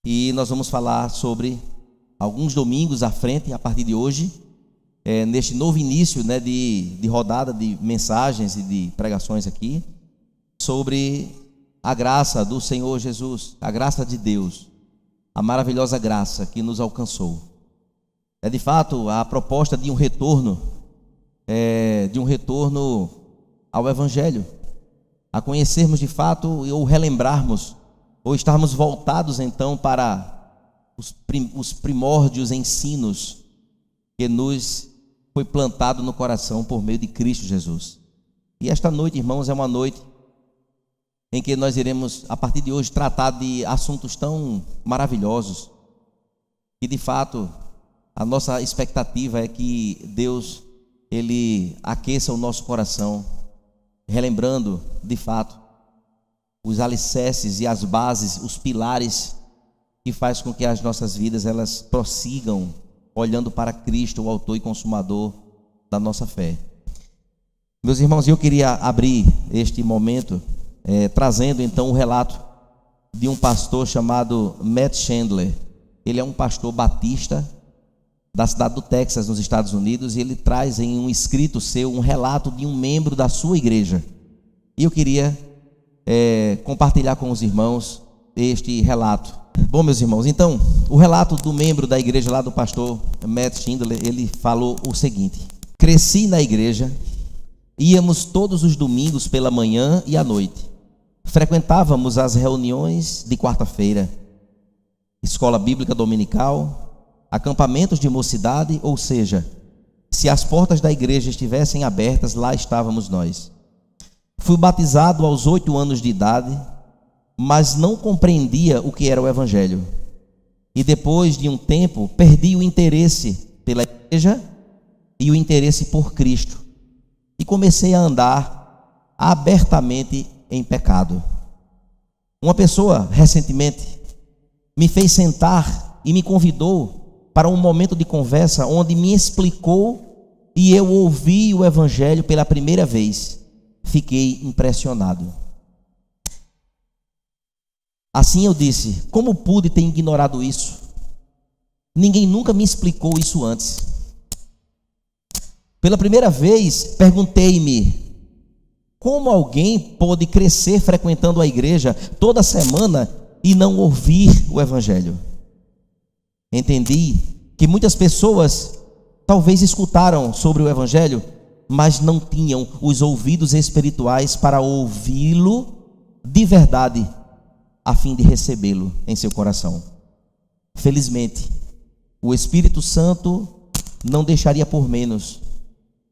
E nós vamos falar sobre alguns domingos à frente, a partir de hoje, neste novo início, de rodada de mensagens e de pregações aqui, sobre a graça do Senhor Jesus, a graça de Deus, a maravilhosa graça que nos alcançou. É de fato a proposta de um retorno ao Evangelho, a conhecermos de fato ou relembrarmos, ou estarmos voltados então para os primórdios ensinos que nos foi plantado no coração por meio de Cristo Jesus. E esta noite, irmãos, é uma noite em que nós iremos, a partir de hoje, tratar de assuntos tão maravilhosos, que de fato a nossa expectativa é que Deus, Ele aqueça o nosso coração, relembrando de fato os alicerces e as bases, os pilares que faz com que as nossas vidas elas prossigam olhando para Cristo, o autor e consumador da nossa fé. Meus irmãos, eu queria abrir este momento trazendo então o relato de um pastor chamado Matt Chandler. Ele é um pastor batista da cidade do Texas, nos Estados Unidos, e ele traz em um escrito seu um relato de um membro da sua igreja. E eu queria compartilhar com os irmãos este relato. Bom, meus irmãos, então, o relato do membro da igreja lá do pastor Matt Chandler, ele falou o seguinte: cresci na igreja, íamos todos os domingos pela manhã e à noite, frequentávamos as reuniões de quarta-feira, escola bíblica dominical, acampamentos de mocidade, ou seja, se as portas da igreja estivessem abertas, lá estávamos nós. Fui batizado aos 8 anos de idade, mas não compreendia o que era o Evangelho. E depois de um tempo, perdi o interesse pela igreja e o interesse por Cristo. E comecei a andar abertamente em pecado. Uma pessoa, recentemente, me fez sentar e me convidou para um momento de conversa onde me explicou e eu ouvi o Evangelho pela primeira vez. Fiquei impressionado. Assim eu disse: como pude ter ignorado isso? Ninguém nunca me explicou isso antes. Pela primeira vez, perguntei-me: como alguém pode crescer frequentando a igreja toda semana e não ouvir o Evangelho? Entendi que muitas pessoas talvez escutaram sobre o Evangelho, mas não tinham os ouvidos espirituais para ouvi-lo de verdade, a fim de recebê-lo em seu coração. Felizmente, o Espírito Santo não deixaria por menos.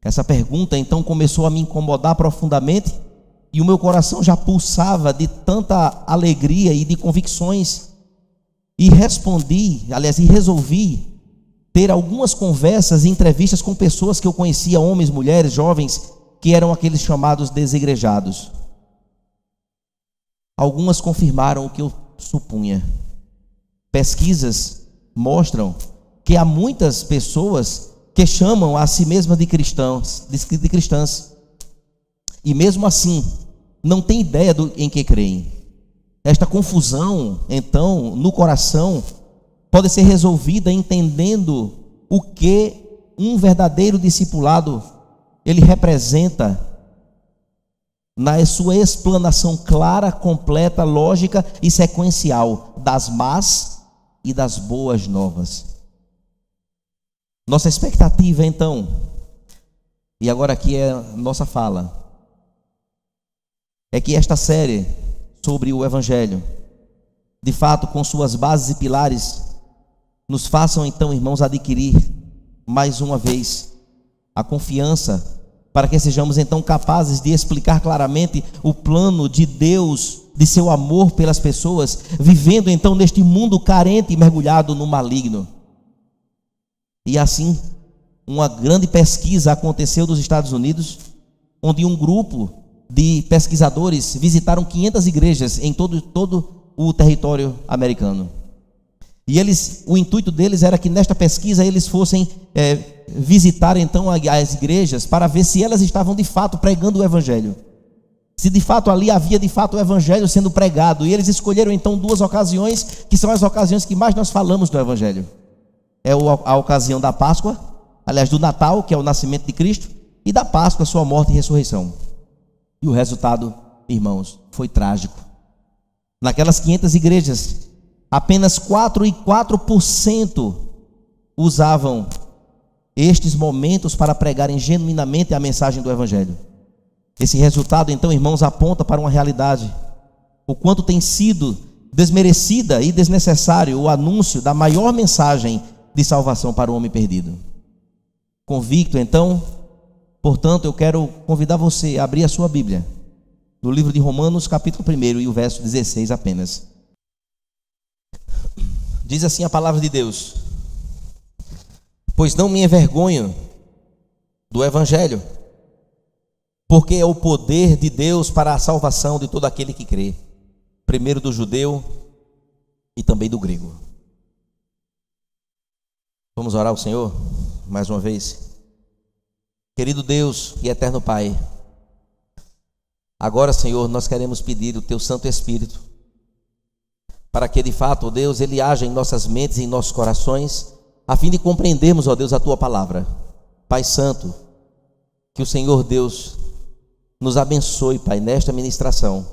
Essa pergunta então começou a me incomodar profundamente, e o meu coração já pulsava de tanta alegria e de convicções, e resolvi ter algumas conversas e entrevistas com pessoas que eu conhecia, homens, mulheres, jovens, que eram aqueles chamados desigrejados. Algumas confirmaram o que eu supunha. Pesquisas mostram que há muitas pessoas que chamam a si mesmas de cristãs, e mesmo assim não têm ideia em que creem. Esta confusão, então, no coração, pode ser resolvida entendendo o que um verdadeiro discipulado ele representa na sua explanação clara, completa, lógica e sequencial das más e das boas novas. Nossa expectativa então, e agora aqui é a nossa fala, é que esta série sobre o Evangelho, de fato, com suas bases e pilares, nos façam então, irmãos, adquirir mais uma vez a confiança para que sejamos então capazes de explicar claramente o plano de Deus, de seu amor pelas pessoas, vivendo então neste mundo carente e mergulhado no maligno. E assim, uma grande pesquisa aconteceu nos Estados Unidos, onde um grupo de pesquisadores visitaram 500 igrejas em todo o território americano. E o intuito deles era que nesta pesquisa eles fossem visitar então as igrejas para ver se elas estavam de fato pregando o Evangelho. se de fato ali havia de fato o evangelho sendo pregado. E eles escolheram então duas ocasiões, que são as ocasiões que mais nós falamos do evangelho. É a ocasião da Páscoa, aliás, do Natal, que é o nascimento de Cristo, e da Páscoa, sua morte e ressurreição. E o resultado, irmãos, foi trágico. Naquelas 500 igrejas, apenas 4% usavam estes momentos para pregarem genuinamente a mensagem do evangelho. Esse resultado, então, irmãos, aponta para uma realidade: o quanto tem sido desmerecida e desnecessário o anúncio da maior mensagem de salvação para o homem perdido. Convicto, então, portanto, eu quero convidar você a abrir a sua Bíblia no livro de Romanos, capítulo 1 e o verso 16 apenas. Diz assim a palavra de Deus: pois não me envergonho do evangelho, porque é o poder de Deus para a salvação de todo aquele que crê, primeiro do judeu e também do grego. Vamos orar ao Senhor mais uma vez. Querido Deus e eterno Pai, agora, Senhor, nós queremos pedir o Teu Santo Espírito, para que de fato, ó Deus, Ele haja em nossas mentes e em nossos corações, a fim de compreendermos, ó Deus, a Tua palavra. Pai Santo, que o Senhor Deus nos abençoe, Pai, nesta ministração.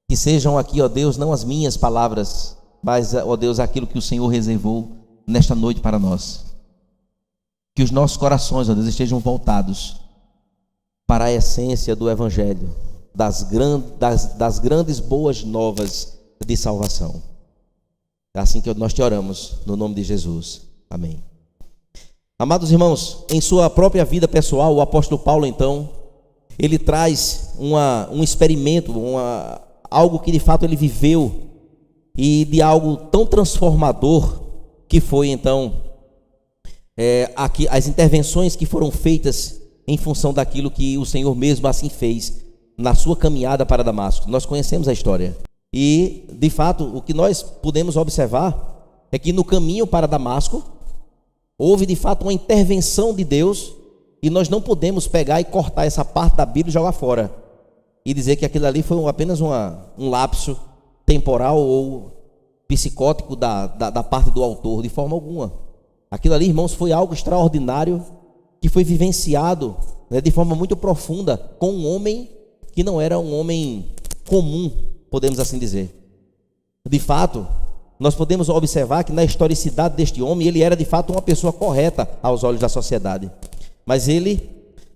Que sejam aqui, ó Deus, não as minhas palavras, mas, ó Deus, aquilo que o Senhor reservou nesta noite para nós. Que os nossos corações, ó Deus, estejam voltados para a essência do Evangelho, das grandes boas novas de salvação. É assim que nós te oramos, no nome de Jesus. Amém. Amados irmãos, em sua própria vida pessoal, o apóstolo Paulo, então, ele traz um experimento, algo que de fato ele viveu, e de algo tão transformador, que foi então aqui, as intervenções que foram feitas em função daquilo que o Senhor mesmo assim fez na sua caminhada para Damasco. Nós conhecemos a história. E, de fato, o que nós podemos observar é que no caminho para Damasco houve de fato uma intervenção de Deus, e nós não podemos pegar e cortar essa parte da Bíblia e jogar fora e dizer que aquilo ali foi apenas um lapso temporal ou psicótico da parte do autor, de forma alguma. Aquilo ali, irmãos, foi algo extraordinário que foi vivenciado, né, de forma muito profunda com um homem que não era um homem comum, podemos assim dizer. De fato, nós podemos observar que na historicidade deste homem, ele era de fato uma pessoa correta aos olhos da sociedade, mas ele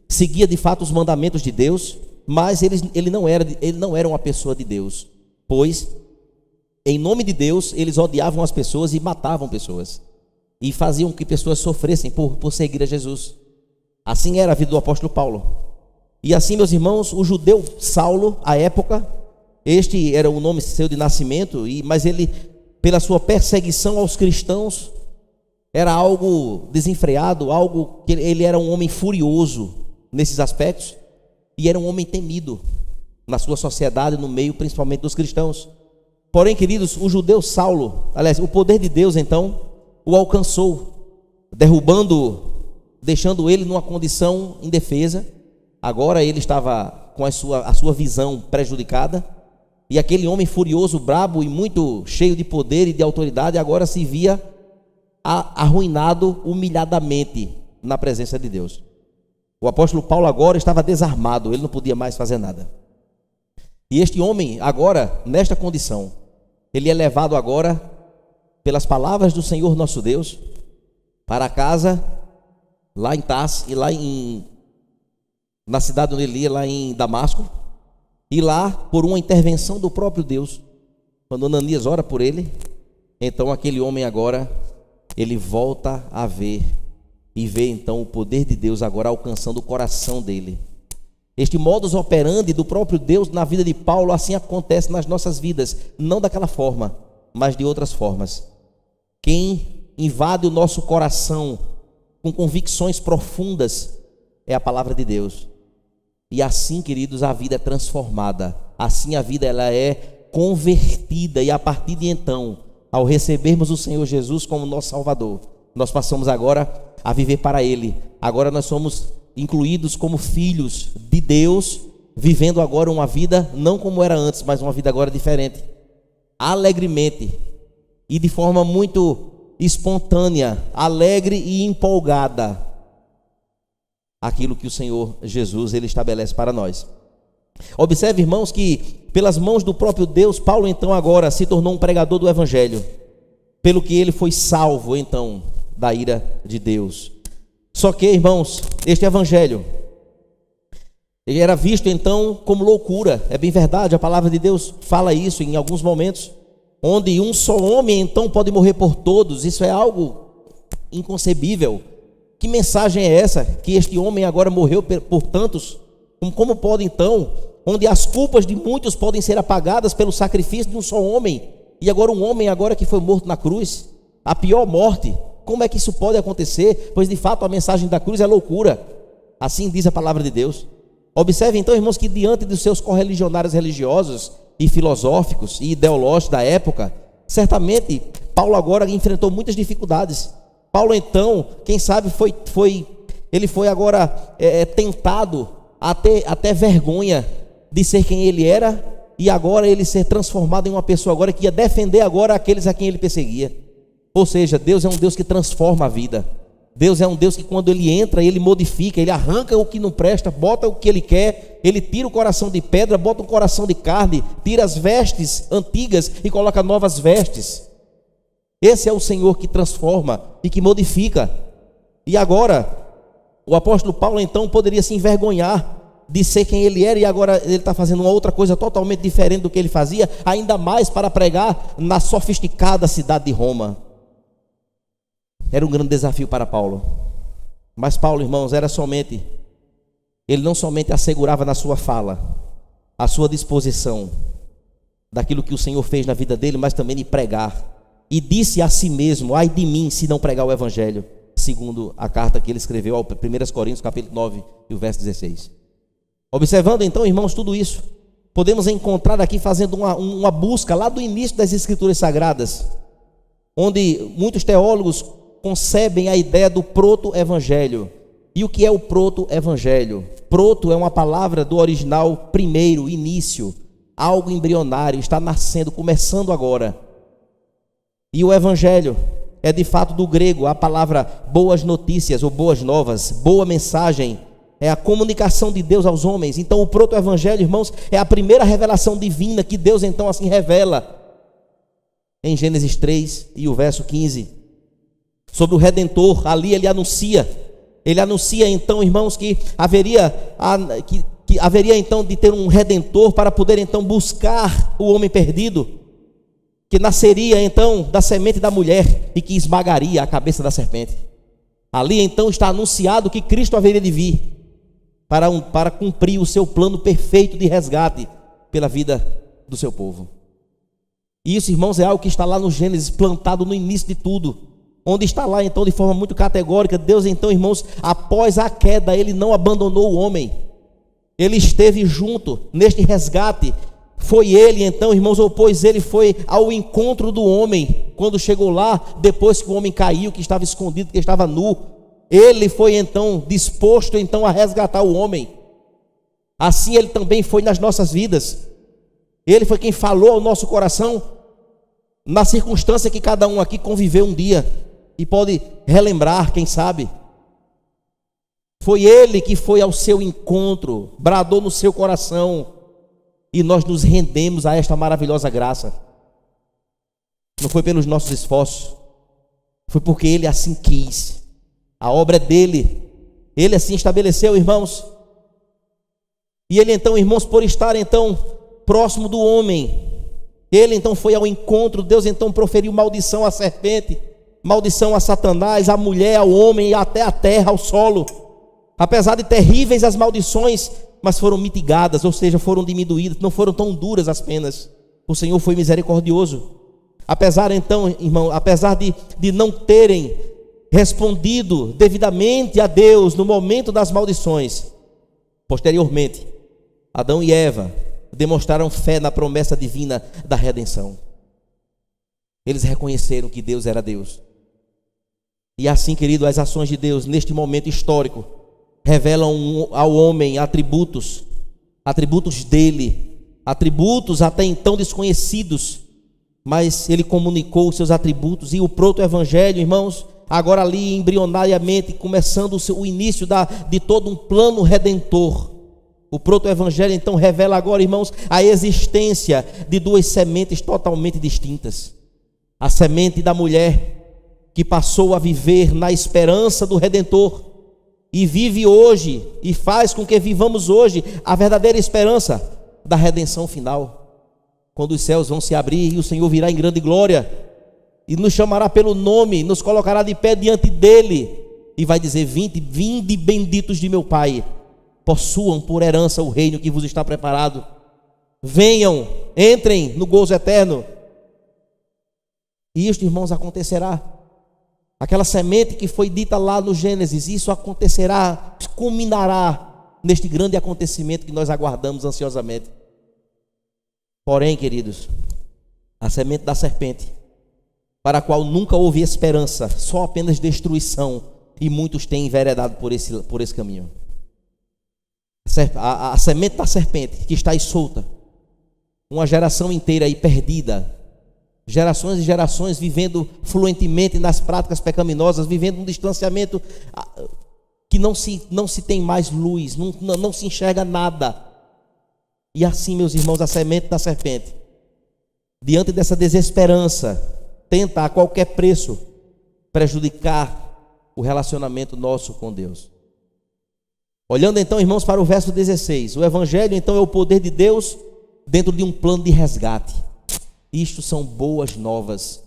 seguia de fato os mandamentos de Deus, mas ele não era uma pessoa de Deus, pois em nome de Deus eles odiavam as pessoas e matavam pessoas, e faziam que pessoas sofressem por seguir a Jesus. Assim era a vida do apóstolo Paulo. E assim, meus irmãos, o judeu Saulo, à época, este era o nome seu de nascimento, mas ele, pela sua perseguição aos cristãos, era algo desenfreado, algo que ele era um homem furioso nesses aspectos, e era um homem temido na sua sociedade, no meio principalmente dos cristãos. Porém, queridos, o judeu Saulo, aliás, o poder de Deus então o alcançou, derrubando, deixando ele numa condição indefesa. Agora ele estava com a sua visão prejudicada, e aquele homem furioso, brabo e muito cheio de poder e de autoridade, agora se via arruinado humilhadamente na presença de Deus. O apóstolo Paulo agora estava desarmado, ele não podia mais fazer nada. E este homem agora, nesta condição, ele é levado agora pelas palavras do Senhor nosso Deus para a casa lá em Tars, e lá na cidade onde ele ia, lá em Damasco. E lá, por uma intervenção do próprio Deus, quando Ananias ora por ele, então aquele homem agora, ele volta a ver, e vê então o poder de Deus agora alcançando o coração dele. Este modus operandi do próprio Deus na vida de Paulo, assim acontece nas nossas vidas, não daquela forma, mas de outras formas. Quem invade o nosso coração com convicções profundas é a palavra de Deus. E assim, queridos, a vida é transformada. Assim a vida ela é convertida, e a partir de então, ao recebermos o Senhor Jesus como nosso Salvador, nós passamos agora a viver para Ele. Agora nós somos incluídos como filhos de Deus, vivendo agora uma vida não como era antes, mas uma vida agora diferente, alegremente e de forma muito espontânea, alegre e empolgada, aquilo que o Senhor Jesus ele estabelece para nós. Observe, irmãos, que pelas mãos do próprio Deus, Paulo então agora se tornou um pregador do Evangelho, pelo que ele foi salvo então da ira de Deus. Só que, irmãos, este Evangelho, ele era visto então como loucura. É bem verdade, a palavra de Deus fala isso em alguns momentos, onde um só homem então pode morrer por todos. Isso é algo inconcebível. Que mensagem é essa? Que este homem agora morreu por tantos? Como pode então, onde as culpas de muitos podem ser apagadas pelo sacrifício de um só homem, e agora um homem agora que foi morto na cruz, a pior morte? Como é que isso pode acontecer? Pois de fato a mensagem da cruz é loucura. Assim diz a palavra de Deus. Observe então, irmãos, que diante dos seus correligionários religiosos e filosóficos e ideológicos da época, certamente Paulo agora enfrentou muitas dificuldades. Paulo então, quem sabe ele foi agora tentado até vergonha de ser quem ele era, e agora ele ser transformado em uma pessoa agora que ia defender agora aqueles a quem ele perseguia. Ou seja, Deus é um Deus que transforma a vida. Deus é um Deus que quando ele entra, ele modifica, ele arranca o que não presta, bota o que ele quer, ele tira o coração de pedra, bota um coração de carne, tira as vestes antigas e coloca novas vestes. Esse é o Senhor que transforma e que modifica. E agora, o apóstolo Paulo então poderia se envergonhar de ser quem ele era, e agora ele está fazendo uma outra coisa totalmente diferente do que ele fazia, ainda mais para pregar na sofisticada cidade de Roma. Era um grande desafio para Paulo. Mas Paulo, irmãos, ele não somente assegurava na sua fala a sua disposição daquilo que o Senhor fez na vida dele, mas também de pregar. E disse a si mesmo: ai de mim se não pregar o Evangelho, segundo a carta que ele escreveu ao 1 Coríntios capítulo 9 e o verso 16. Observando então, irmãos, tudo isso, podemos encontrar aqui fazendo uma busca lá do início das Escrituras Sagradas, onde muitos teólogos concebem a ideia do proto-evangelho. E o que é o proto-evangelho? Proto é uma palavra do original primeiro, início, algo embrionário, está nascendo, começando agora. E o evangelho é de fato do grego a palavra boas notícias ou boas novas, boa mensagem, é a comunicação de Deus aos homens. Então o proto-evangelho, irmãos, é a primeira revelação divina que Deus então assim revela em Gênesis 3 e o verso 15. Sobre o Redentor, ali ele anuncia então, irmãos, que haveria então de ter um Redentor para poder então buscar o homem perdido, que nasceria então da semente da mulher e que esmagaria a cabeça da serpente. Ali então está anunciado que Cristo haveria de vir para cumprir o seu plano perfeito de resgate pela vida do seu povo. E isso, irmãos, é algo que está lá no Gênesis, plantado no início de tudo, onde está lá então de forma muito categórica. Deus então, irmãos, após a queda, ele não abandonou o homem, ele esteve junto neste resgate. Foi ele então, irmãos, ou pois ele foi ao encontro do homem, quando chegou lá, depois que o homem caiu, que estava escondido, que estava nu, ele foi então disposto então a resgatar o homem. Assim ele também foi nas nossas vidas. Ele foi quem falou ao nosso coração, na circunstância que cada um aqui conviveu um dia, e pode relembrar, quem sabe. Foi ele que foi ao seu encontro, bradou no seu coração, e nós nos rendemos a esta maravilhosa graça. Não foi pelos nossos esforços, foi porque ele assim quis. A obra é dele, ele assim estabeleceu, irmãos. E ele então, irmãos, por estar então próximo do homem, ele então foi ao encontro. Deus então proferiu maldição à serpente, maldição a Satanás, à mulher, ao homem e até à terra, ao solo. Apesar de terríveis as maldições, mas foram mitigadas, ou seja, foram diminuídas, não foram tão duras as penas. O Senhor foi misericordioso. Apesar então, irmão, apesar de não terem respondido devidamente a Deus no momento das maldições, posteriormente, Adão e Eva demonstraram fé na promessa divina da redenção. Eles reconheceram que Deus era Deus. E assim, querido, as ações de Deus neste momento histórico revelam ao homem atributos atributos dele, atributos até então desconhecidos, mas ele comunicou os seus atributos. E o proto-evangelho, irmãos, agora ali embrionariamente, começando o início de todo um plano redentor. O proto-evangelho então revela agora, irmãos, a existência de duas sementes totalmente distintas. A semente da mulher, que passou a viver na esperança do Redentor, e vive hoje, e faz com que vivamos hoje a verdadeira esperança da redenção final, quando os céus vão se abrir e o Senhor virá em grande glória, e nos chamará pelo nome, nos colocará de pé diante dele, e vai dizer: vinde benditos de meu Pai, possuam por herança o reino que vos está preparado. Venham, entrem no gozo eterno. E isto, irmãos, acontecerá. Aquela semente que foi dita lá no Gênesis, isso acontecerá, culminará neste grande acontecimento que nós aguardamos ansiosamente. Porém, queridos, a semente da serpente, para a qual nunca houve esperança, só apenas destruição, e muitos têm enveredado por esse caminho. A semente da serpente que está aí solta, uma geração inteira aí perdida, gerações e gerações vivendo fluentemente nas práticas pecaminosas, vivendo um distanciamento que não se tem mais luz, não se enxerga nada. E assim, meus irmãos, a semente da serpente, diante dessa desesperança, tenta a qualquer preço prejudicar o relacionamento nosso com Deus. Olhando então, irmãos, para o verso 16, o evangelho então é o poder de Deus dentro de um plano de resgate. Isto são boas novas.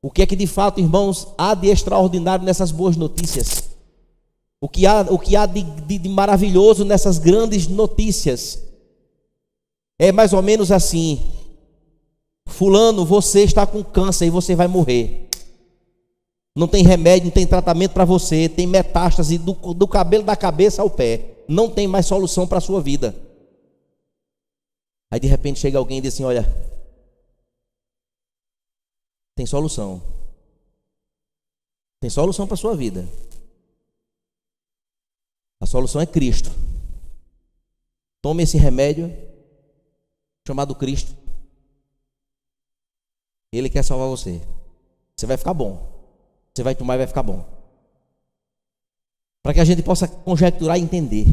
O que é que de fato, irmãos, há de extraordinário nessas boas notícias? O que há de maravilhoso nessas grandes notícias? É mais ou menos assim: fulano, você está com câncer e você vai morrer. Não tem remédio, não tem tratamento para você, tem metástase do cabelo da cabeça ao pé, não tem mais solução para a sua vida. Aí de repente chega alguém e diz assim: olha, tem solução para a sua vida. A solução é Cristo. Tome esse remédio chamado Cristo. Ele quer salvar você. Você vai ficar bom. Você vai tomar e vai ficar bom. Para que a gente possa conjecturar e entender.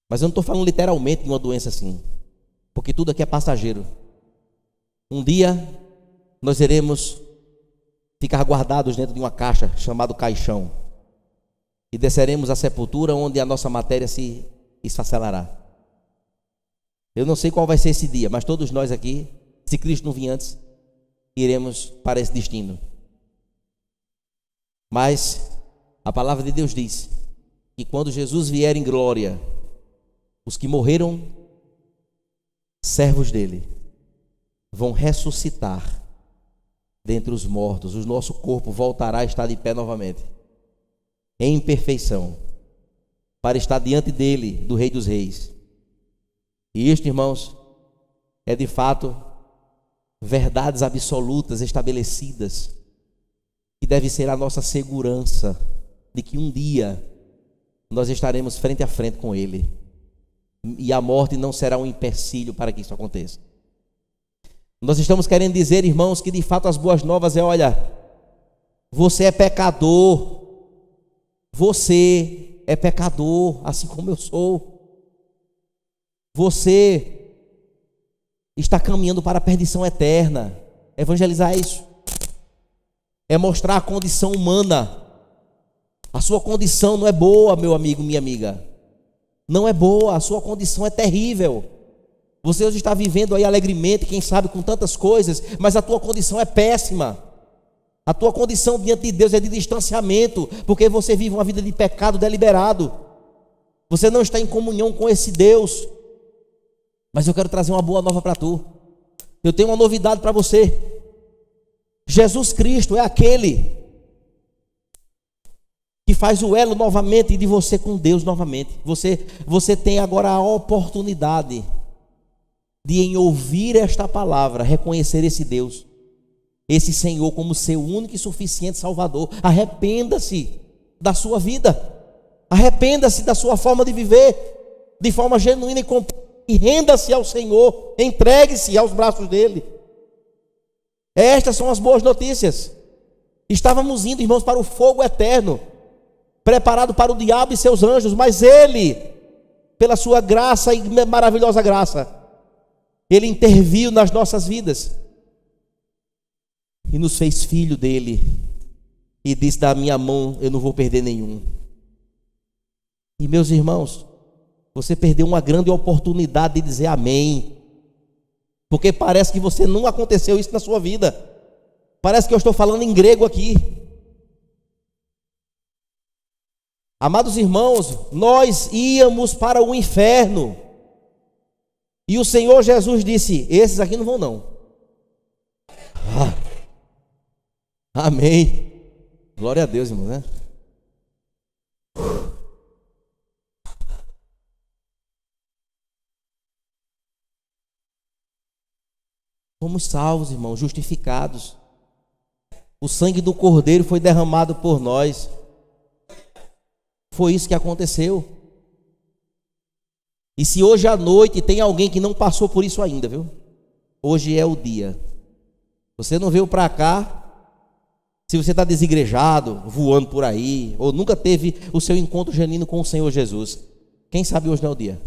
Mas eu não estou falando literalmente de uma doença assim, porque tudo aqui é passageiro. Um dia nós iremos ficar guardados dentro de uma caixa chamada caixão, e desceremos à sepultura, onde a nossa matéria se esfacelará. Eu não sei qual vai ser esse dia, mas todos nós aqui, se Cristo não vir antes, iremos para esse destino. Mas a palavra de Deus diz que quando Jesus vier em glória, os que morreram, servos dele, vão ressuscitar dentre os mortos. O nosso corpo voltará a estar de pé novamente, em perfeição, para estar diante dele, do Rei dos Reis. E isto, irmãos, é de fato verdades absolutas estabelecidas, que deve ser a nossa segurança de que um dia nós estaremos frente a frente com ele, e a morte não será um empecilho para que isso aconteça. Nós estamos querendo dizer, irmãos, que de fato as boas novas é: olha, você é pecador, assim como eu sou. Você está caminhando para a perdição eterna. Evangelizar é isso, é mostrar a condição humana. A sua condição não é boa, meu amigo, minha amiga, não é boa, a sua condição é terrível. Você hoje está vivendo aí alegremente, quem sabe com tantas coisas, mas a tua condição é péssima. A tua condição diante de Deus é de distanciamento, porque você vive uma vida de pecado deliberado. Você não está em comunhão com esse Deus. Mas eu quero trazer uma boa nova para tu. Eu tenho uma novidade para você. Jesus Cristo é aquele que faz o elo novamente de você com Deus novamente. Você tem agora a oportunidade de, em ouvir esta palavra, reconhecer esse Deus, esse Senhor como seu único e suficiente Salvador. Arrependa-se da sua vida, arrependa-se da sua forma de viver. de forma genuína e renda-se ao Senhor, entregue-se aos braços dele. Estas são as boas notícias. Estávamos indo, irmãos, para o fogo eterno, preparado para o diabo e seus anjos, mas ele, pela sua graça e maravilhosa graça, ele interviu nas nossas vidas e nos fez filho dele, e disse: da minha mão eu não vou perder nenhum. E meus irmãos, você perdeu uma grande oportunidade de dizer amém, porque parece que você não aconteceu isso na sua vida. Parece que eu estou falando em grego aqui. Amados irmãos, nós íamos para o inferno, e o Senhor Jesus disse: esses aqui não vão não. Amém. Glória a Deus, irmão, né? Fomos salvos, irmãos, justificados. O sangue do Cordeiro foi derramado por nós. Foi isso que aconteceu. E se hoje à noite tem alguém que não passou por isso ainda, viu? Hoje é o dia. Você não veio para cá, se você está desigrejado, voando por aí, ou nunca teve o seu encontro genuíno com o Senhor Jesus, quem sabe hoje não é o dia.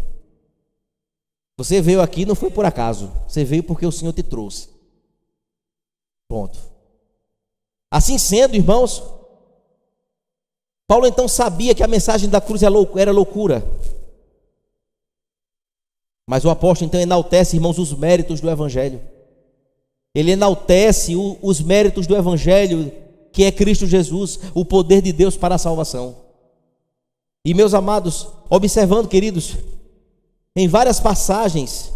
Você veio aqui não foi por acaso, você veio porque o Senhor te trouxe. Ponto. Assim sendo, irmãos, Paulo então sabia que a mensagem da cruz era loucura. Mas o apóstolo então enaltece, irmãos, os méritos do Evangelho. Ele enaltece os méritos do Evangelho, que é Cristo Jesus, o poder de Deus para a salvação. E meus amados, observando, queridos, em várias passagens,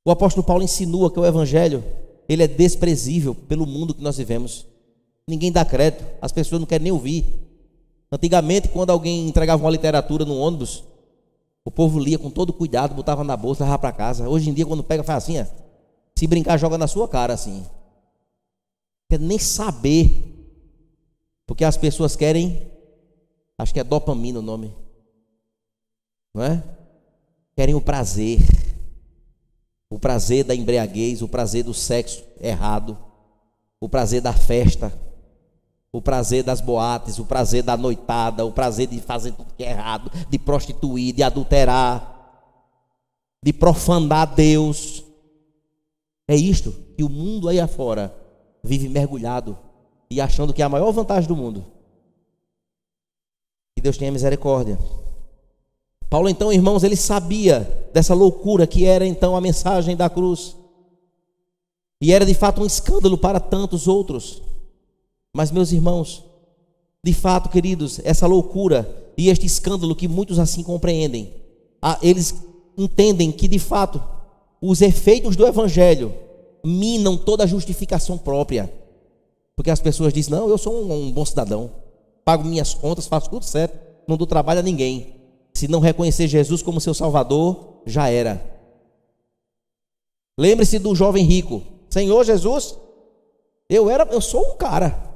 o apóstolo Paulo insinua que o Evangelho, ele é desprezível pelo mundo que nós vivemos. Ninguém dá crédito, as pessoas não querem nem ouvir. Antigamente, quando alguém entregava uma literatura no ônibus, o povo lia com todo cuidado, botava na bolsa, levava para casa. Hoje em dia, quando pega, faz assim, se brincar, joga na sua cara assim. Quer nem saber, porque as pessoas querem, acho que é dopamina o nome, não é? Querem o prazer da embriaguez, o prazer do sexo errado, o prazer da festa, o prazer das boates, o prazer da noitada, o prazer de fazer tudo que é errado, de prostituir, de adulterar, de profanar Deus. É isto que o mundo aí afora vive mergulhado e achando que é a maior vantagem do mundo. Que Deus tenha misericórdia. Paulo então, irmãos, ele sabia dessa loucura que era então a mensagem da cruz. E era de fato um escândalo para tantos outros. Mas meus irmãos, de fato, queridos, essa loucura e este escândalo que muitos assim compreendem, eles entendem que de fato os efeitos do Evangelho minam toda a justificação própria. Porque as pessoas dizem: não, eu sou um bom cidadão, pago minhas contas, faço tudo certo, não dou trabalho a ninguém. Se não reconhecer Jesus como seu Salvador, já era. Lembre-se do jovem rico: Senhor Jesus, eu sou um cara,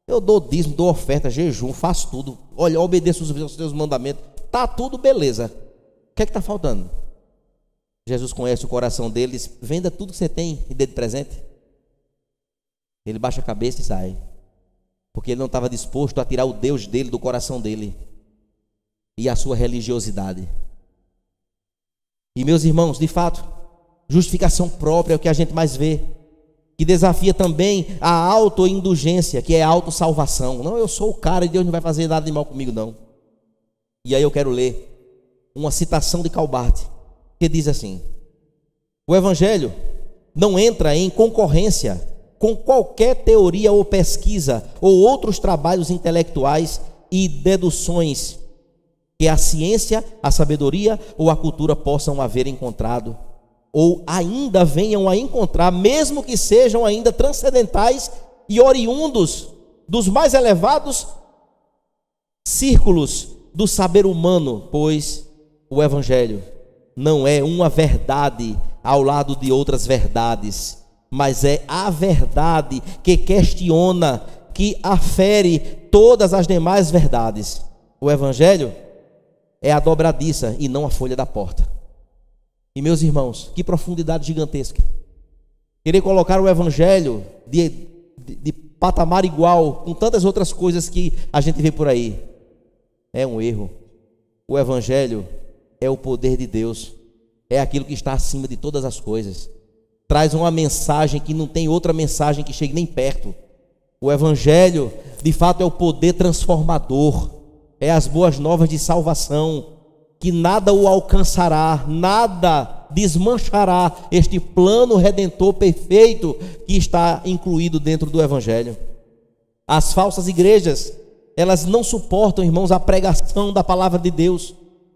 eu dou dízimo, dou oferta, jejum, faço tudo, olha, obedeço os teus mandamentos, tá tudo beleza. O que é que está faltando? Jesus conhece o coração deles: venda tudo que você tem e dê de presente. Ele baixa a cabeça e sai, porque ele não estava disposto a tirar o Deus dele do coração dele e a sua religiosidade. E meus irmãos, de fato, justificação própria é o que a gente mais vê, que desafia também a autoindulgência, que é a autossalvação. Não, eu sou o cara e Deus não vai fazer nada de mal comigo, não. E aí eu quero ler uma citação de Calbart, que diz assim: o Evangelho não entra em concorrência com qualquer teoria ou pesquisa ou outros trabalhos intelectuais e deduções que a ciência, a sabedoria ou a cultura possam haver encontrado, ou ainda venham a encontrar, mesmo que sejam ainda transcendentais e oriundos dos mais elevados círculos do saber humano, pois o Evangelho não é uma verdade ao lado de outras verdades, mas é a verdade que questiona, que afere todas as demais verdades. O Evangelho é a dobradiça e não a folha da porta. E meus irmãos, que profundidade gigantesca. Querer colocar o evangelho de patamar igual com tantas outras coisas que a gente vê por aí é um erro. O evangelho é o poder de Deus, é aquilo que está acima de todas as coisas. Traz uma mensagem que não tem outra mensagem que chegue nem perto. O evangelho, de fato, é o poder transformador, é as boas novas de salvação, que nada o alcançará, nada desmanchará este plano redentor perfeito que está incluído dentro do evangelho. As falsas igrejas, elas não suportam, irmãos, a pregação da palavra de Deus,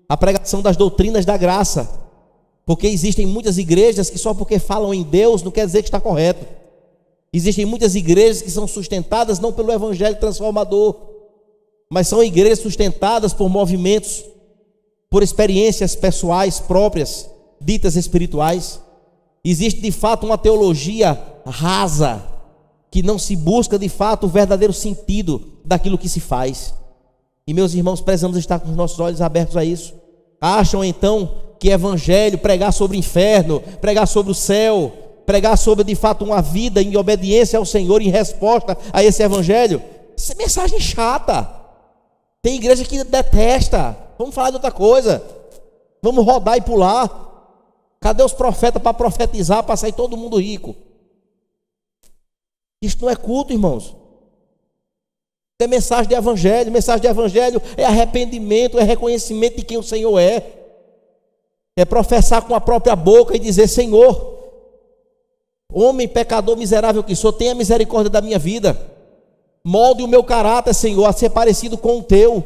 a pregação das doutrinas da graça, porque existem muitas igrejas que só porque falam em Deus não quer dizer que está correto. Existem muitas igrejas que são sustentadas não pelo evangelho transformador, mas são igrejas sustentadas por movimentos, por experiências pessoais próprias, ditas espirituais. Existe de fato uma teologia rasa, que não se busca de fato o verdadeiro sentido daquilo que se faz. E meus irmãos, precisamos estar com os nossos olhos abertos a isso. Acham então que evangelho, pregar sobre o inferno, pregar sobre o céu, pregar sobre de fato uma vida em obediência ao Senhor, em resposta a esse evangelho, essa é mensagem chata. Tem igreja que detesta. Vamos falar de outra coisa, vamos rodar e pular. Cadê os profetas para profetizar, para sair todo mundo rico? Isto não é culto, irmãos. É mensagem de evangelho. Mensagem de evangelho é arrependimento, é reconhecimento de quem o Senhor é. É professar com a própria boca e dizer: Senhor, homem pecador miserável que sou, tenha misericórdia da minha vida. Molde o meu caráter, Senhor, a ser parecido com o teu.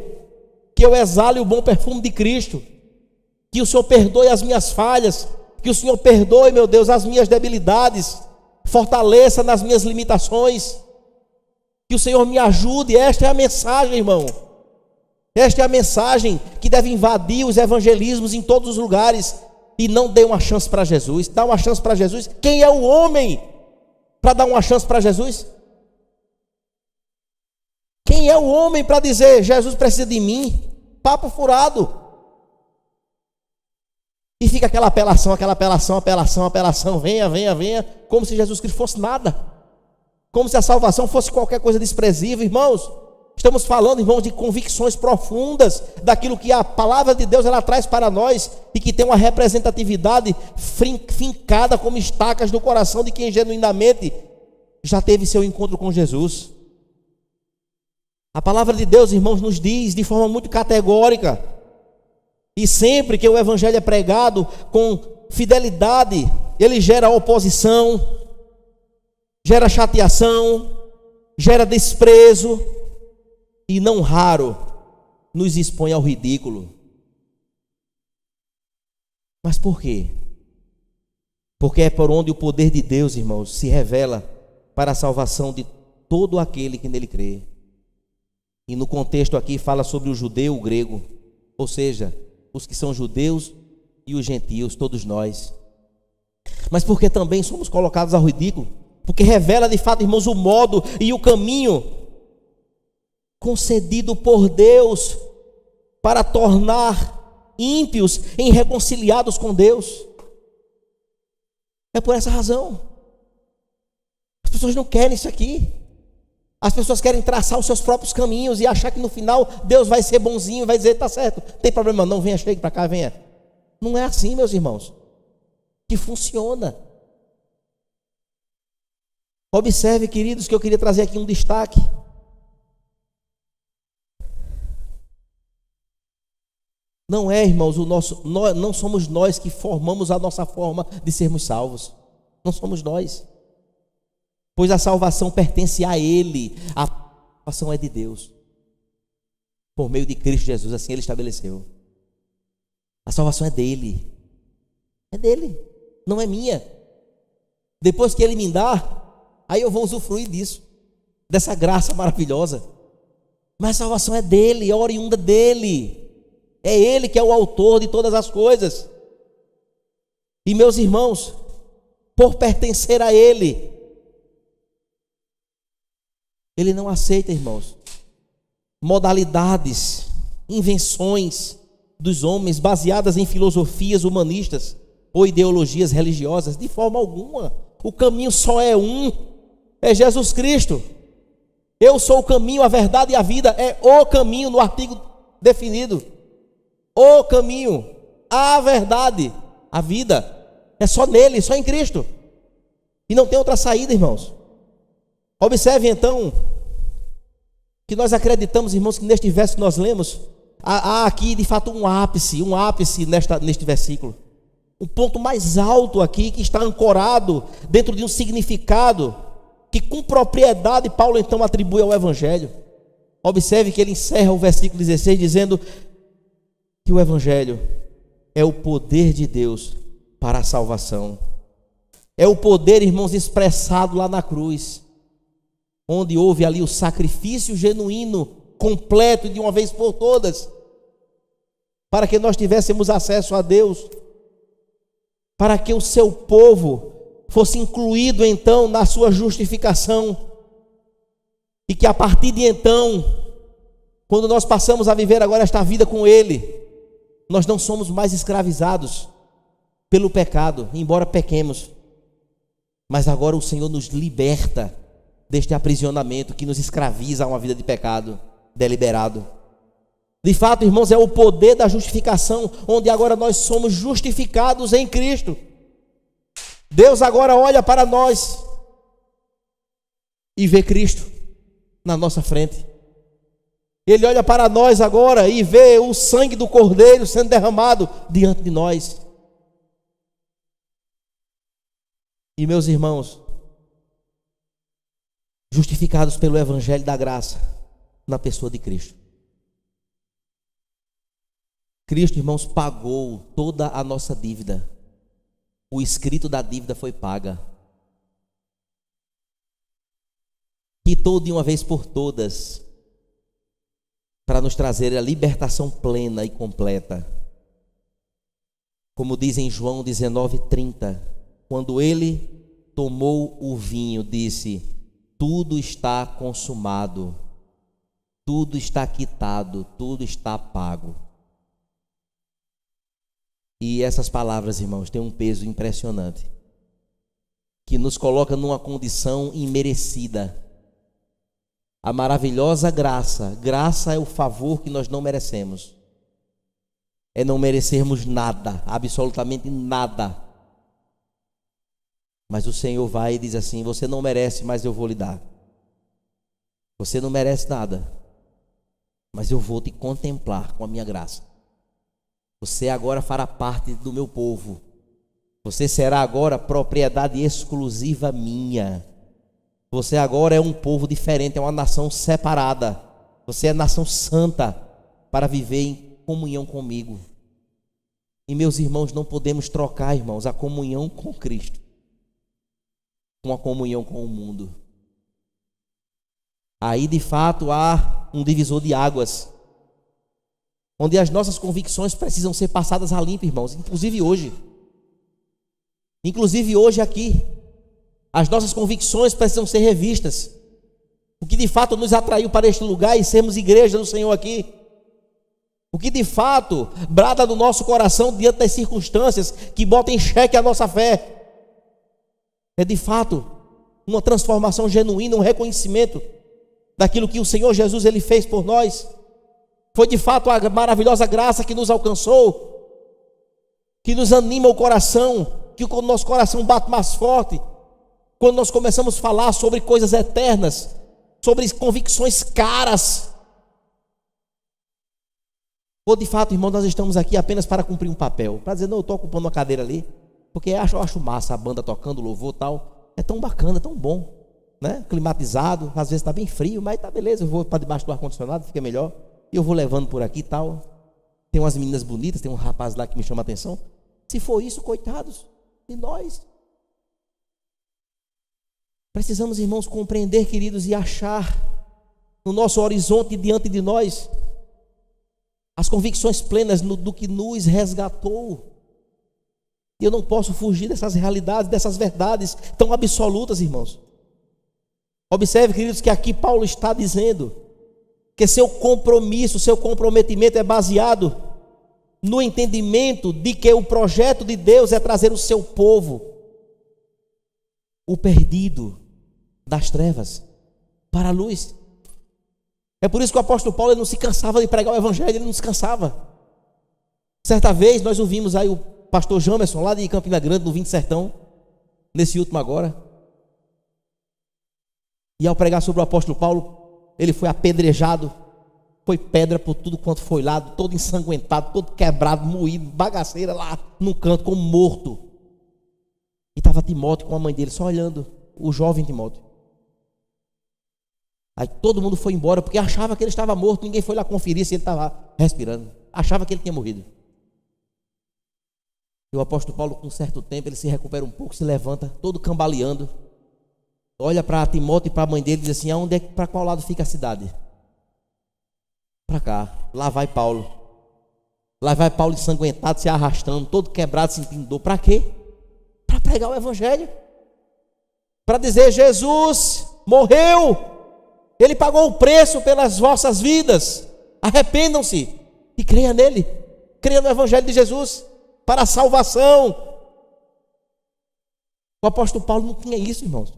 Que eu exale o bom perfume de Cristo. Que o Senhor perdoe as minhas falhas. Que o Senhor perdoe, meu Deus, as minhas debilidades. Fortaleça nas minhas limitações. Que o Senhor me ajude. Esta é a mensagem, irmão. Esta é a mensagem que deve invadir os evangelismos em todos os lugares. E não dê uma chance para Jesus. Dá uma chance para Jesus. Quem é o homem para dar uma chance para Jesus? Quem é o homem para dizer: Jesus precisa de mim? Papo furado. E fica aquela apelação, venha, como se Jesus Cristo fosse nada, como se a salvação fosse qualquer coisa desprezível. Irmãos, estamos falando, irmãos, de convicções profundas daquilo que a palavra de Deus ela traz para nós e que tem uma representatividade fincada como estacas no coração de quem genuinamente já teve seu encontro com Jesus. A palavra de Deus, irmãos, nos diz de forma muito categórica, e sempre que o evangelho é pregado com fidelidade, ele gera oposição, gera chateação, gera desprezo, e não raro nos expõe ao ridículo. Mas por quê? Porque é por onde o poder de Deus, irmãos, se revela para a salvação de todo aquele que nele crê. E no contexto aqui fala sobre o judeu e o grego, ou seja, os que são judeus e os gentios, todos nós. Mas porque também somos colocados ao ridículo, porque revela de fato, irmãos, o modo e o caminho concedido por Deus para tornar ímpios em reconciliados com Deus. É por essa razão. As pessoas não querem isso aqui. As pessoas querem traçar os seus próprios caminhos e achar que no final Deus vai ser bonzinho, vai dizer: tá certo, não tem problema não, venha, chegue para cá, venha. Não é assim, meus irmãos, que funciona. Observe, queridos, que eu queria trazer aqui um destaque. Não é, irmãos, não somos nós que formamos a nossa forma de sermos salvos. Não somos nós. Pois a salvação pertence a Ele. A salvação é de Deus. Por meio de Cristo Jesus, assim Ele estabeleceu. A salvação é dele. É dele, não é minha. Depois que Ele me dá, aí eu vou usufruir disso, dessa graça maravilhosa. Mas a salvação é dele, é oriunda dele. É Ele que é o autor de todas as coisas. E meus irmãos, por pertencer a Ele, Ele não aceita, irmãos, modalidades, invenções dos homens, baseadas em filosofias humanistas ou ideologias religiosas, de forma alguma. O caminho só é um, é Jesus Cristo. Eu sou o caminho, a verdade e a vida, é o caminho no artigo definido. O caminho, a verdade, a vida, é só nele, só em Cristo. E não tem outra saída, irmãos. Observe então, que nós acreditamos, irmãos, que neste verso que nós lemos, há aqui de fato um ápice neste versículo. O ponto mais alto aqui, que está ancorado dentro de um significado que com propriedade Paulo então atribui ao Evangelho. Observe que ele encerra o versículo 16 dizendo que o Evangelho é o poder de Deus para a salvação. É o poder, irmãos, expressado lá na cruz, onde houve ali o sacrifício genuíno, completo e de uma vez por todas, para que nós tivéssemos acesso a Deus, para que o seu povo fosse incluído então na sua justificação, e que a partir de então, quando nós passamos a viver agora esta vida com Ele, nós não somos mais escravizados pelo pecado, embora pequemos, mas agora o Senhor nos liberta deste aprisionamento que nos escraviza a uma vida de pecado deliberado. De fato, irmãos, é o poder da justificação, onde agora nós somos justificados em Cristo. Deus agora olha para nós e vê Cristo na nossa frente. Ele olha para nós agora e vê o sangue do Cordeiro sendo derramado diante de nós. E meus irmãos, justificados pelo Evangelho da graça, na pessoa de Cristo. Cristo, irmãos, pagou toda a nossa dívida. O escrito da dívida foi paga. Quitou de uma vez por todas, para nos trazer a libertação plena e completa. Como diz em João 19:30, quando ele tomou o vinho, disse: tudo está consumado, tudo está quitado, tudo está pago. E essas palavras, irmãos, têm um peso impressionante, que nos coloca numa condição imerecida. A maravilhosa graça, graça é o favor que nós não merecemos, é não merecermos nada, absolutamente nada. Mas o Senhor vai e diz assim: você não merece, mas eu vou lhe dar. Você não merece nada, mas eu vou te contemplar com a minha graça. Você agora fará parte do meu povo. Você será agora propriedade exclusiva minha. Você agora é um povo diferente, é uma nação separada. Você é nação santa para viver em comunhão comigo. E meus irmãos, não podemos trocar, irmãos, a comunhão com Cristo com a comunhão com o mundo. Aí de fato há um divisor de águas, onde as nossas convicções precisam ser passadas a limpo, irmãos, inclusive hoje aqui, as nossas convicções precisam ser revistas. O que de fato nos atraiu para este lugar e sermos igreja do Senhor aqui, o que de fato brada do nosso coração diante das circunstâncias que botam em xeque a nossa fé, é de fato uma transformação genuína, um reconhecimento daquilo que o Senhor Jesus ele fez por nós. Foi de fato a maravilhosa graça que nos alcançou, que nos anima o coração, que o nosso coração bate mais forte quando nós começamos a falar sobre coisas eternas, sobre convicções caras. Ou de fato, irmão, nós estamos aqui apenas para cumprir um papel, para dizer: não, eu estou ocupando uma cadeira ali, porque eu acho massa a banda tocando louvor e tal, é tão bacana, tão bom, né? Climatizado, às vezes está bem frio, mas tá beleza, eu vou para debaixo do ar-condicionado, fica melhor, e eu vou levando por aqui e tal. Tem umas meninas bonitas, tem um rapaz lá que me chama a atenção. Se for isso, coitados de nós. Precisamos, irmãos, compreender, queridos, e achar no nosso horizonte diante de nós as convicções plenas do que nos resgatou. E eu não posso fugir dessas realidades, dessas verdades tão absolutas, irmãos. Observe, queridos, que aqui Paulo está dizendo que seu compromisso, seu comprometimento é baseado no entendimento de que o projeto de Deus é trazer o seu povo, o perdido das trevas, para a luz. É por isso que o apóstolo Paulo, ele não se cansava de pregar o evangelho, ele não se cansava. Certa vez nós ouvimos aí o pastor Jamerson, lá de Campina Grande, no Vinho Sertão, nesse último agora, e ao pregar sobre o apóstolo Paulo, ele foi apedrejado, foi pedra por tudo quanto foi lado, todo ensanguentado, todo quebrado, moído, bagaceira lá no canto, como morto. E estava Timóteo com a mãe dele, só olhando, o jovem Timóteo. Aí todo mundo foi embora, porque achava que ele estava morto, ninguém foi lá conferir se ele estava respirando, achava que ele tinha morrido. E o apóstolo Paulo, com um certo tempo, ele se recupera um pouco, se levanta, todo cambaleando, olha para Timóteo e para a mãe dele e diz assim: aonde é, para qual lado fica a cidade? Para cá. Lá vai Paulo ensanguentado, se arrastando, todo quebrado, sentindo dor. Para quê? Para pregar o evangelho, para dizer: Jesus morreu, ele pagou o preço pelas vossas vidas, arrependam-se e creia nele, creia no evangelho de Jesus para a salvação. O apóstolo Paulo não tinha isso, irmãos.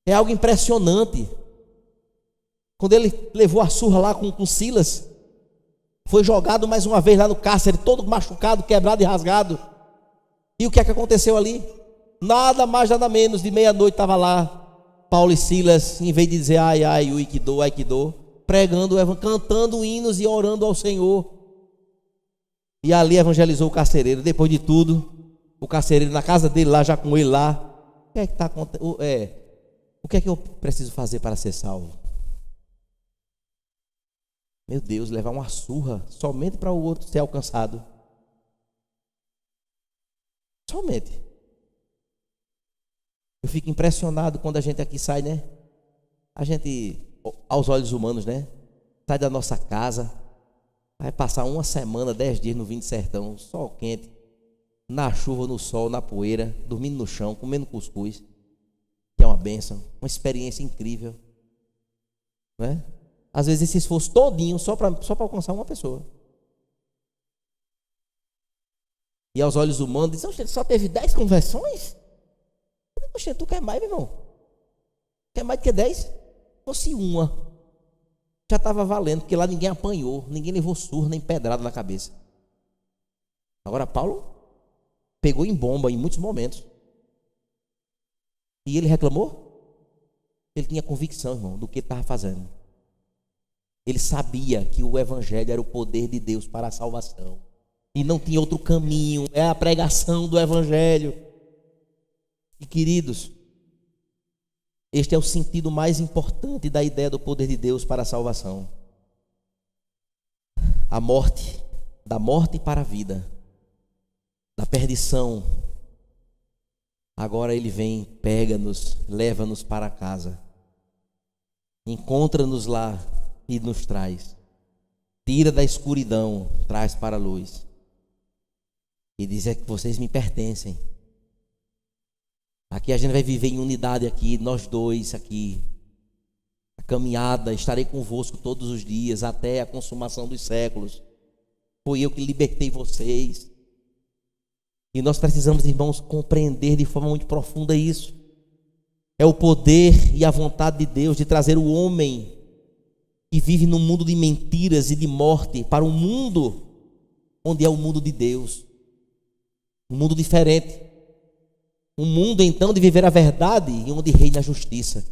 É algo impressionante. Quando ele levou a surra lá com Silas, foi jogado mais uma vez lá no cárcere, todo machucado, quebrado e rasgado. E o que é que aconteceu ali? Nada mais, nada menos, de meia-noite estava lá Paulo e Silas, em vez de dizer ai, ai, ui, que dor, pregando, cantando hinos e orando ao Senhor. E ali evangelizou o carcereiro. Depois de tudo, o carcereiro na casa dele lá, já com ele lá: o que é que está acontecendo? O que é que eu preciso fazer para ser salvo? Meu Deus, levar uma surra somente para o outro ser alcançado. Somente. Eu fico impressionado quando a gente aqui sai, né? A gente, aos olhos humanos, né? Sai da nossa casa, vai passar uma semana, 10 dias no Vinho Sertão, sol quente, na chuva, no sol, na poeira, dormindo no chão, comendo cuscuz, que é uma bênção, uma experiência incrível, não é? Às vezes esse esforço todinho só para alcançar uma pessoa. E aos olhos humanos, diz: só teve 10 conversões? Oxe, tu quer mais, meu irmão? Quer mais do que 10? Se fosse uma, já estava valendo, porque lá ninguém apanhou, ninguém levou surra nem pedrada na cabeça. Agora Paulo pegou em bomba em muitos momentos. E ele reclamou? Ele tinha convicção, irmão, do que ele estava fazendo. Ele sabia que o evangelho era o poder de Deus para a salvação, e não tinha outro caminho, é a pregação do evangelho. E queridos, este é o sentido mais importante da ideia do poder de Deus para a salvação. A morte, da morte para a vida, da perdição. Agora ele vem, pega-nos, leva-nos para casa, encontra-nos lá e nos traz, tira da escuridão, traz para a luz, e diz: é que vocês me pertencem. Aqui a gente vai viver em unidade aqui, nós dois aqui, a caminhada, estarei convosco todos os dias, até a consumação dos séculos. Foi eu que libertei vocês. E nós precisamos, irmãos, compreender de forma muito profunda isso. É o poder e a vontade de Deus de trazer o homem que vive num mundo de mentiras e de morte para um mundo onde é o mundo de Deus, um mundo diferente, um mundo então de viver a verdade e onde reina a justiça.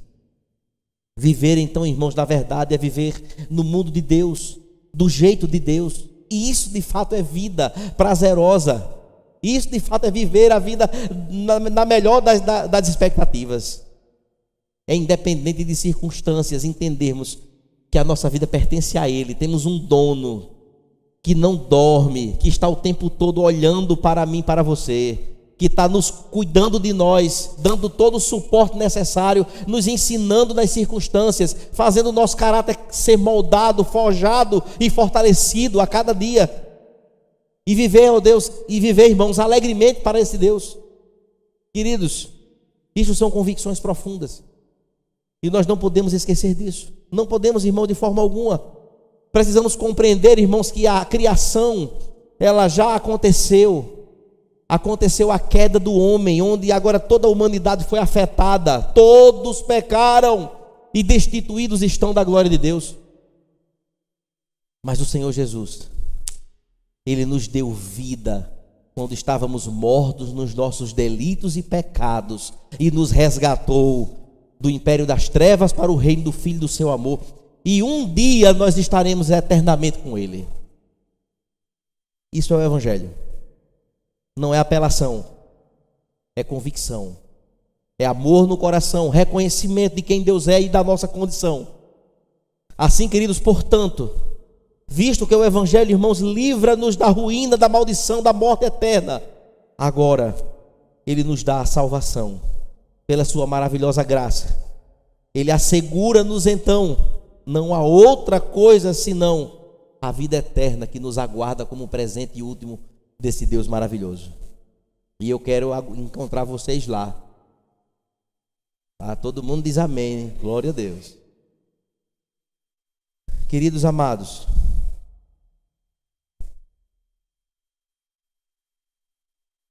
Viver então, irmãos, da verdade é viver no mundo de Deus, do jeito de Deus, e isso de fato é vida prazerosa, isso de fato é viver a vida na melhor das expectativas. É independente de circunstâncias, entendermos que a nossa vida pertence a Ele. Temos um dono que não dorme, que está o tempo todo olhando para mim, para você, que está nos cuidando de nós, dando todo o suporte necessário, nos ensinando nas circunstâncias, fazendo o nosso caráter ser moldado, forjado e fortalecido a cada dia. E viver, ó Deus, e viver, irmãos, alegremente para esse Deus. Queridos, isso são convicções profundas, e nós não podemos esquecer disso. Não podemos, irmão, de forma alguma. Precisamos compreender, irmãos, que a criação ela já aconteceu. Aconteceu a queda do homem, onde agora toda a humanidade foi afetada. Todos pecaram e destituídos estão da glória de Deus. Mas o Senhor Jesus, Ele nos deu vida quando estávamos mortos nos nossos delitos e pecados, e nos resgatou do império das trevas para o reino do Filho do seu amor. E um dia nós estaremos eternamente com Ele. Isso é o Evangelho. Não é apelação, é convicção, é amor no coração, reconhecimento de quem Deus é e da nossa condição. Assim, queridos, portanto, visto que o Evangelho, irmãos, livra-nos da ruína, da maldição, da morte eterna, agora Ele nos dá a salvação pela sua maravilhosa graça. Ele assegura-nos então, não há outra coisa senão a vida eterna que nos aguarda como presente e último desse Deus maravilhoso. E eu quero encontrar vocês lá. Todo mundo diz amém, hein? Glória a Deus. Queridos amados,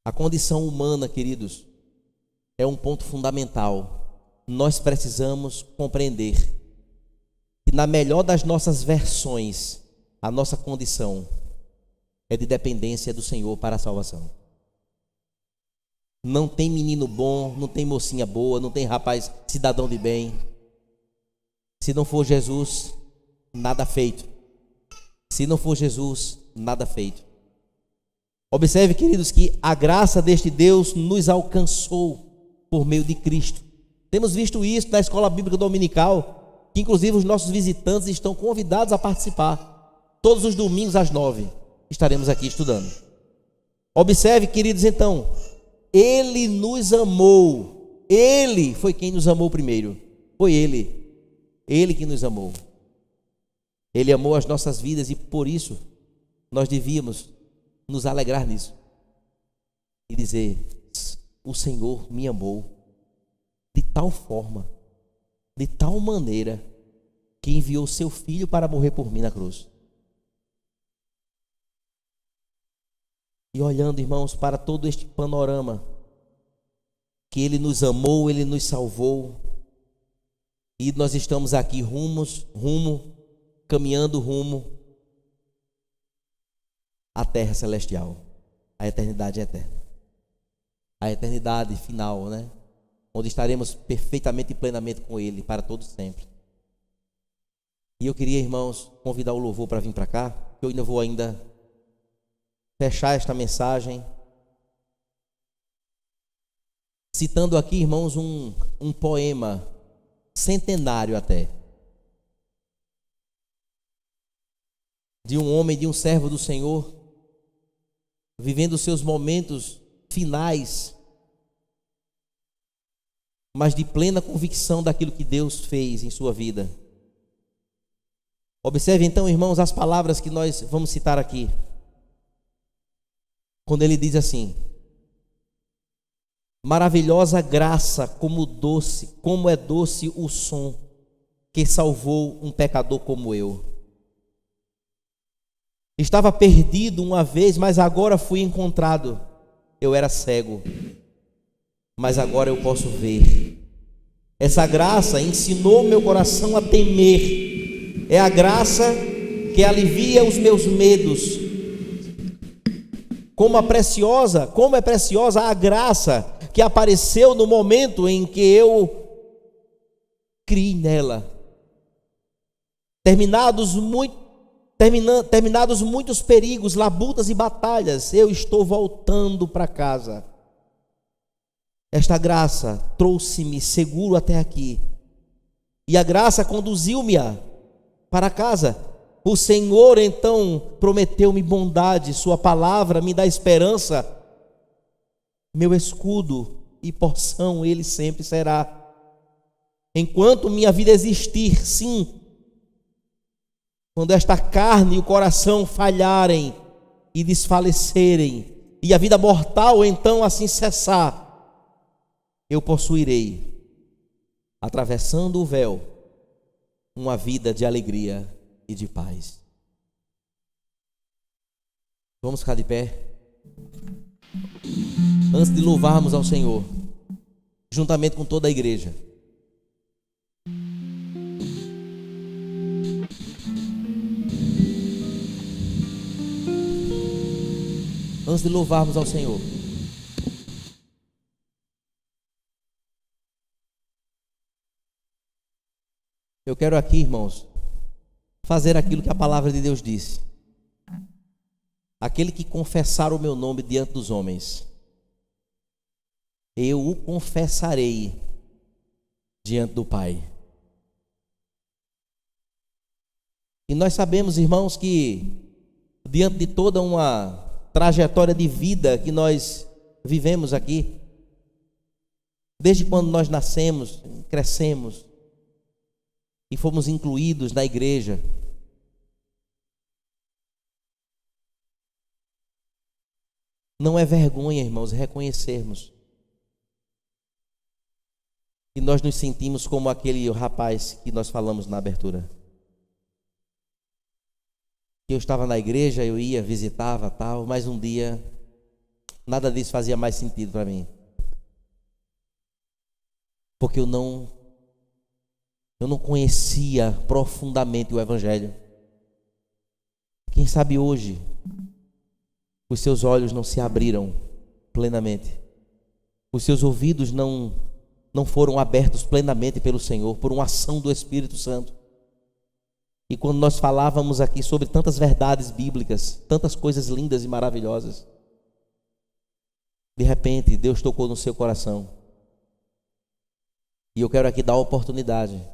a condição humana, queridos, é um ponto fundamental. Nós precisamos compreender que, na melhor das nossas versões, a nossa condição é de dependência do Senhor para a salvação. Não tem menino bom, não tem mocinha boa, não tem rapaz cidadão de bem. Se não for Jesus, nada feito. Se não for Jesus, nada feito. Observe, queridos, que a graça deste Deus nos alcançou por meio de Cristo. Temos visto isso na escola bíblica dominical, que inclusive os nossos visitantes estão convidados a participar. Todos os domingos às 9 estaremos aqui estudando. Observe, queridos, então, Ele nos amou. Ele foi quem nos amou primeiro. Foi Ele que nos amou. Ele amou as nossas vidas e por isso nós devíamos nos alegrar nisso e dizer: o Senhor me amou de tal forma, de tal maneira, que enviou seu Filho para morrer por mim na cruz. E olhando, irmãos, para todo este panorama, que Ele nos amou, Ele nos salvou, e nós estamos aqui caminhando rumo à terra celestial, a eternidade eterna, a eternidade final, né? Onde estaremos perfeitamente e plenamente com Ele para todo sempre. E eu queria, irmãos, convidar o louvor para vir para cá, que eu ainda vou fechar esta mensagem citando aqui, irmãos, um poema centenário até, de um homem, de um servo do Senhor, vivendo os seus momentos finais, mas de plena convicção daquilo que Deus fez em sua vida. Observe então, irmãos, as palavras que nós vamos citar aqui. Quando ele diz assim: maravilhosa graça, como é doce o som que salvou um pecador como eu. Estava perdido uma vez, mas agora fui encontrado. Eu era cego, mas agora eu posso ver. Essa graça ensinou meu coração a temer. É a graça que alivia os meus medos. Como é preciosa a graça que apareceu no momento em que eu criei nela. Terminados muitos perigos, labutas e batalhas, eu estou voltando para casa. Esta graça trouxe-me seguro até aqui, e a graça conduziu-me para casa. O Senhor então prometeu-me bondade, sua palavra me dá esperança. Meu escudo e porção Ele sempre será. Enquanto minha vida existir, sim, quando esta carne e o coração falharem e desfalecerem, e a vida mortal então assim cessar, eu possuirei, atravessando o véu, uma vida de alegria e de paz. Vamos ficar de pé. Antes de louvarmos ao Senhor, juntamente com toda a igreja. Antes de louvarmos ao Senhor, eu quero aqui, irmãos, fazer aquilo que a palavra de Deus disse. Aquele que confessar o meu nome diante dos homens, eu o confessarei diante do Pai. E nós sabemos, irmãos, que diante de toda uma trajetória de vida que nós vivemos aqui, desde quando nós nascemos, crescemos e fomos incluídos na igreja, não é vergonha, irmãos, reconhecermos que nós nos sentimos como aquele rapaz que nós falamos na abertura. Eu estava na igreja, eu ia, visitava, tal, mas um dia nada disso fazia mais sentido para mim. Porque eu não conhecia profundamente o Evangelho. Quem sabe hoje os seus olhos não se abriram plenamente, os seus ouvidos não foram abertos plenamente pelo Senhor, por uma ação do Espírito Santo. E quando nós falávamos aqui sobre tantas verdades bíblicas, tantas coisas lindas e maravilhosas, de repente Deus tocou no seu coração. E eu quero aqui dar oportunidade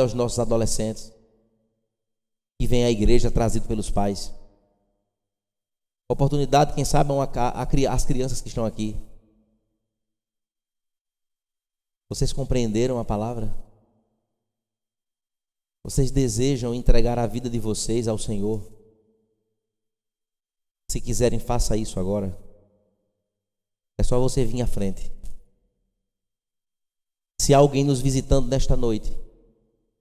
aos nossos adolescentes que vêm à igreja trazido pelos pais. Oportunidade, quem sabe, as crianças que estão aqui. Vocês compreenderam a palavra? Vocês desejam entregar a vida de vocês ao Senhor? Se quiserem, faça isso agora. É só você vir à frente. Se há alguém nos visitando nesta noite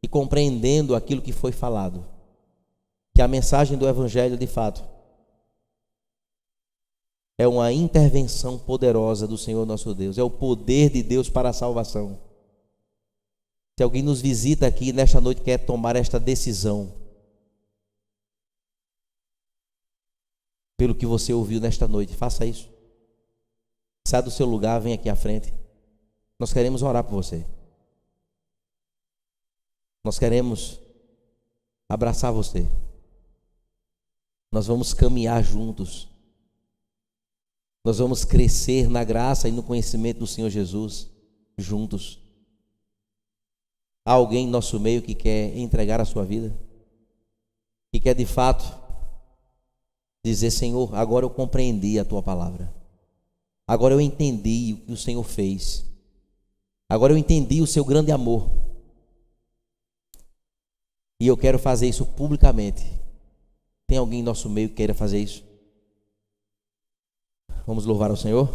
e compreendendo aquilo que foi falado, que a mensagem do Evangelho de fato é uma intervenção poderosa do Senhor nosso Deus, é o poder de Deus para a salvação. Se alguém nos visita aqui nesta noite e quer tomar esta decisão, pelo que você ouviu nesta noite, faça isso. Sai do seu lugar, vem aqui à frente. Nós queremos orar por você. Nós queremos abraçar você. Nós vamos caminhar juntos. Nós vamos crescer na graça e no conhecimento do Senhor Jesus juntos. Há alguém em nosso meio que quer entregar a sua vida? Que quer de fato dizer: Senhor, agora eu compreendi a tua palavra. Agora eu entendi o que o Senhor fez. Agora eu entendi o seu grande amor. E eu quero fazer isso publicamente. Tem alguém em nosso meio que queira fazer isso? Vamos louvar ao Senhor?